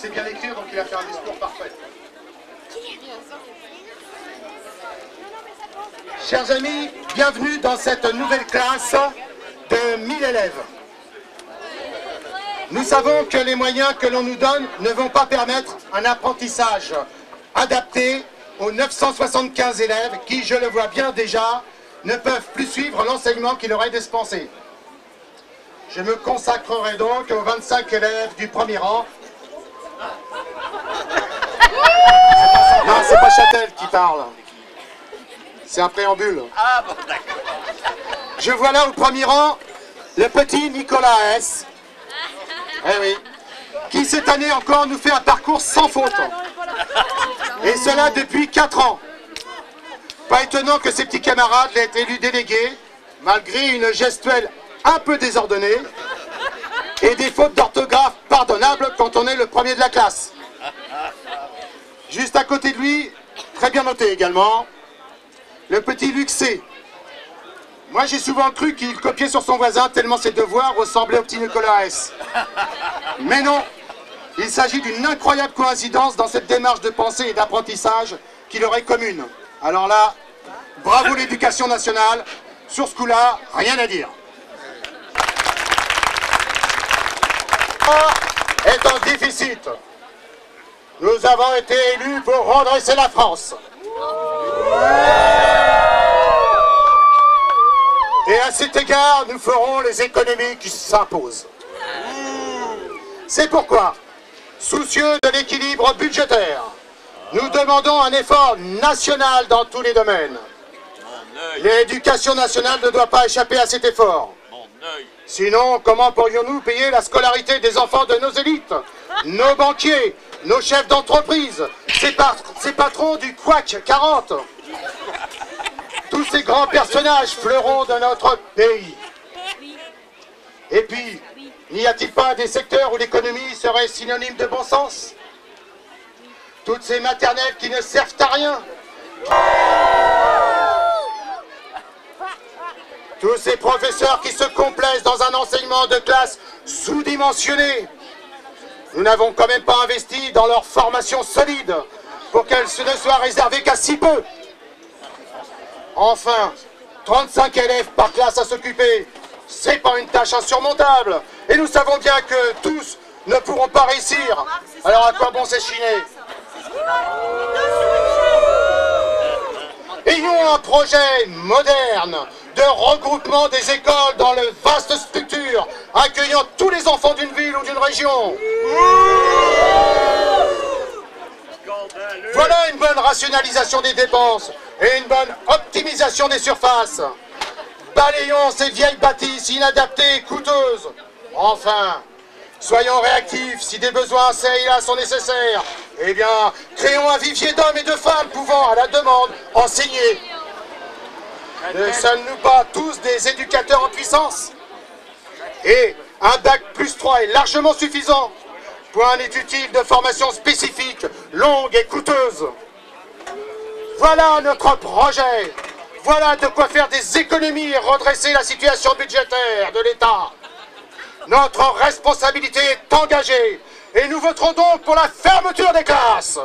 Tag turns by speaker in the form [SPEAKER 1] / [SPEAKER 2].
[SPEAKER 1] sait bien écrire, donc il a fait un discours parfait. Chers amis, bienvenue dans cette nouvelle classe de 1000 élèves. Nous savons que les moyens que l'on nous donne ne vont pas permettre un apprentissage adapté aux 975 élèves qui, je le vois bien déjà, ne peuvent plus suivre l'enseignement qui leur est dispensé. Je me consacrerai donc aux 25 élèves du premier rang. Non, c'est pas Châtel qui parle. C'est un préambule.
[SPEAKER 2] Ah bon, d'accord.
[SPEAKER 1] Je vois là au premier rang le petit Nicolas S. Eh oui. Qui cette année encore nous fait un parcours sans faute. Et cela depuis 4 ans. Pas étonnant que ses petits camarades l'aient élu délégué, malgré une gestuelle un peu désordonnée et des fautes d'orthographe pardonnables quand on est le premier de la classe. Juste à côté de lui, très bien noté également, le petit Luc C. Moi j'ai souvent cru qu'il copiait sur son voisin tellement ses devoirs ressemblaient au petit Nicolas S. Mais non, il s'agit d'une incroyable coïncidence dans cette démarche de pensée et d'apprentissage qui leur est commune. Alors là, bravo l'éducation nationale, sur ce coup-là, rien à dire. Est en déficit. Nous avons été élus pour redresser la France. Et à cet égard, nous ferons les économies qui s'imposent. C'est pourquoi, soucieux de l'équilibre budgétaire, nous demandons un effort national dans tous les domaines. L'éducation nationale ne doit pas échapper à cet effort. Sinon, comment pourrions-nous payer la scolarité des enfants de nos élites, nos banquiers, nos chefs d'entreprise, ces patrons du Quack 40, tous ces grands personnages fleurons de notre pays? Et puis, n'y a-t-il pas des secteurs où l'économie serait synonyme de bon sens? Toutes ces maternelles qui ne servent à rien. Tous ces professeurs qui se complaisent dans un enseignement de classe sous-dimensionné. Nous n'avons quand même pas investi dans leur formation solide pour qu'elle ne soit réservée qu'à si peu. Enfin, 35 élèves par classe à s'occuper, c'est pas une tâche insurmontable. Et nous savons bien que tous ne pourront pas réussir. Alors à quoi bon s'échiner? Ayons un projet moderne de regroupement des écoles dans de vastes structures, accueillant tous les enfants d'une ville ou d'une région. Voilà une bonne rationalisation des dépenses et une bonne optimisation des surfaces. Balayons ces vieilles bâtisses inadaptées et coûteuses. Enfin, soyons réactifs si des besoins çà et là sont nécessaires. Eh bien, créons un vivier d'hommes et de femmes pouvant, à la demande, enseigner. Ne sommes-nous pas tous des éducateurs en puissance? Et un bac +3 est largement suffisant. Point inutile de formation spécifique, longue et coûteuse. Voilà notre projet. Voilà de quoi faire des économies et redresser la situation budgétaire de l'État. Notre responsabilité est engagée et nous voterons donc pour la fermeture des classes.